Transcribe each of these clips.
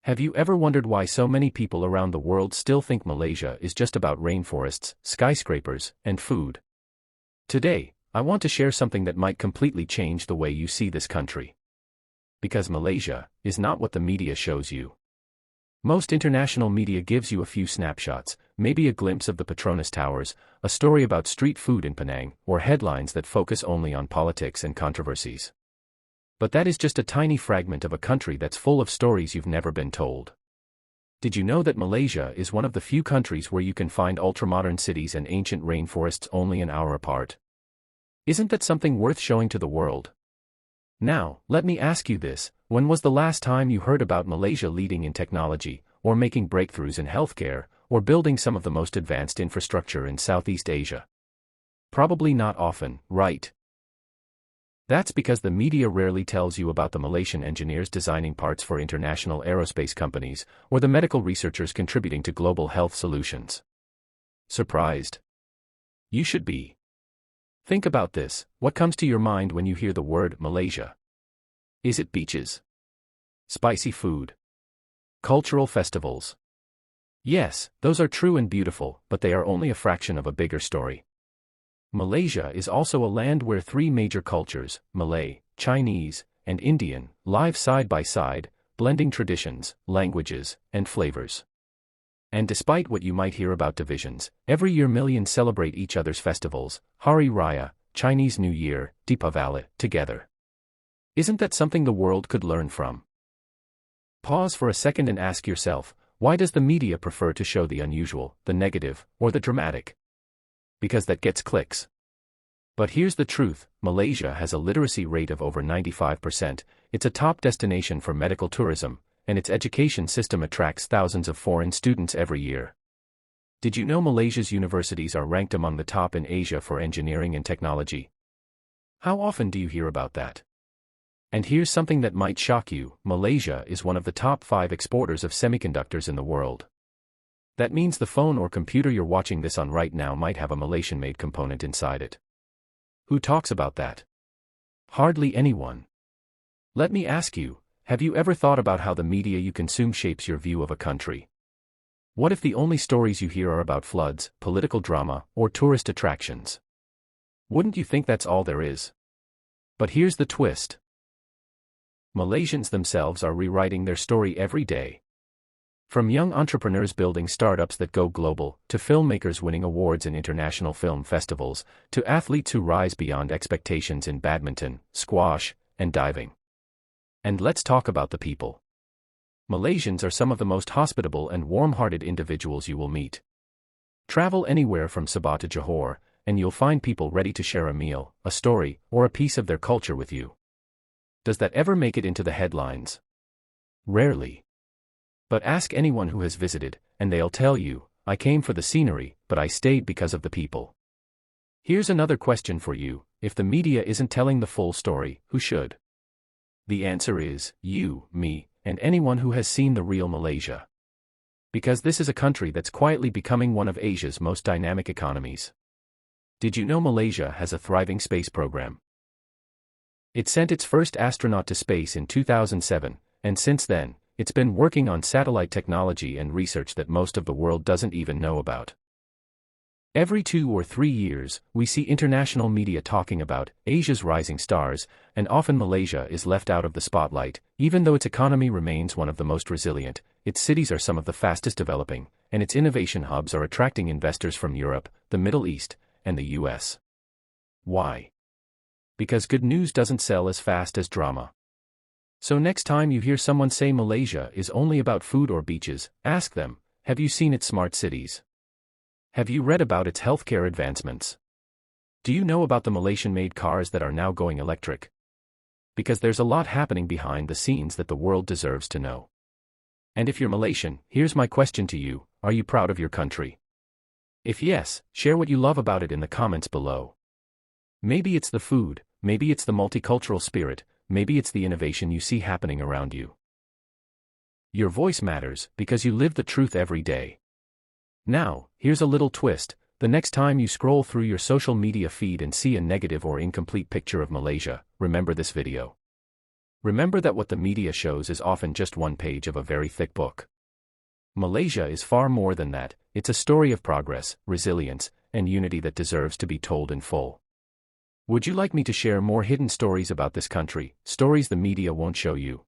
Have you ever wondered why so many people around the world still think Malaysia is just about rainforests, skyscrapers, and food? Today, I want to share something that might completely change the way you see this country. Because Malaysia is not what the media shows you. Most international media gives you a few snapshots, maybe a glimpse of the Petronas Towers, a story about street food in Penang, or headlines that focus only on politics and controversies. But that is just a tiny fragment of a country that's full of stories you've never been told. Did you know that Malaysia is one of the few countries where you can find ultramodern cities and ancient rainforests only an hour apart? Isn't that something worth showing to the world? Now, let me ask you this, when was the last time you heard about Malaysia leading in technology, or making breakthroughs in healthcare, or building some of the most advanced infrastructure in Southeast Asia? Probably not often, right? That's because the media rarely tells you about the Malaysian engineers designing parts for international aerospace companies, or the medical researchers contributing to global health solutions. Surprised? You should be. Think about this, what comes to your mind when you hear the word Malaysia? Is it beaches? Spicy food? Cultural festivals? Yes, those are true and beautiful, but they are only a fraction of a bigger story. Malaysia is also a land where three major cultures, Malay, Chinese, and Indian, live side by side, blending traditions, languages, and flavors. And despite what you might hear about divisions, every year millions celebrate each other's festivals, Hari Raya, Chinese New Year, Deepavali, together. Isn't that something the world could learn from? Pause for a second and ask yourself, why does the media prefer to show the unusual, the negative, or the dramatic? Because that gets clicks. But here's the truth, Malaysia has a literacy rate of over 95%, it's a top destination for medical tourism, and its education system attracts thousands of foreign students every year. Did you know Malaysia's universities are ranked among the top in Asia for engineering and technology? How often do you hear about that? And here's something that might shock you, Malaysia is one of the top 5 exporters of semiconductors in the world. That means the phone or computer you're watching this on right now might have a Malaysian-made component inside it. Who talks about that? Hardly anyone. Let me ask you, have you ever thought about how the media you consume shapes your view of a country? What if the only stories you hear are about floods, political drama, or tourist attractions? Wouldn't you think that's all there is? But here's the twist. Malaysians themselves are rewriting their story every day. From young entrepreneurs building startups that go global, to filmmakers winning awards in international film festivals, to athletes who rise beyond expectations in badminton, squash, and diving. And let's talk about the people. Malaysians are some of the most hospitable and warm-hearted individuals you will meet. Travel anywhere from Sabah to Johor, and you'll find people ready to share a meal, a story, or a piece of their culture with you. Does that ever make it into the headlines? Rarely. But ask anyone who has visited, and they'll tell you, I came for the scenery, but I stayed because of the people. Here's another question for you, if the media isn't telling the full story, who should? The answer is, you, me, and anyone who has seen the real Malaysia. Because this is a country that's quietly becoming one of Asia's most dynamic economies. Did you know Malaysia has a thriving space program? It sent its first astronaut to space in 2007, and since then, it's been working on satellite technology and research that most of the world doesn't even know about. Every 2 or 3 years, we see international media talking about Asia's rising stars, and often Malaysia is left out of the spotlight, even though its economy remains one of the most resilient, its cities are some of the fastest developing, and its innovation hubs are attracting investors from Europe, the Middle East, and the US. Why? Because good news doesn't sell as fast as drama. So next time you hear someone say Malaysia is only about food or beaches, ask them, have you seen its smart cities? Have you read about its healthcare advancements? Do you know about the Malaysian-made cars that are now going electric? Because there's a lot happening behind the scenes that the world deserves to know. And if you're Malaysian, here's my question to you, are you proud of your country? If yes, share what you love about it in the comments below. Maybe it's the food, maybe it's the multicultural spirit, maybe it's the innovation you see happening around you. Your voice matters, because you live the truth every day. Now, here's a little twist, the next time you scroll through your social media feed and see a negative or incomplete picture of Malaysia, remember this video. Remember that what the media shows is often just one page of a very thick book. Malaysia is far more than that. It's a story of progress, resilience, and unity that deserves to be told in full. Would you like me to share more hidden stories about this country, stories the media won't show you?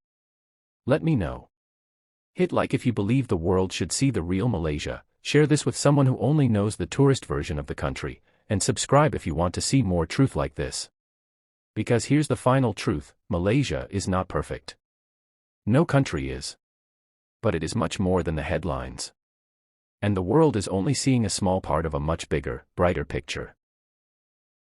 Let me know. Hit like if you believe the world should see the real Malaysia, share this with someone who only knows the tourist version of the country, and subscribe if you want to see more truth like this. Because here's the final truth, Malaysia is not perfect. No country is. But it is much more than the headlines. And the world is only seeing a small part of a much bigger, brighter picture.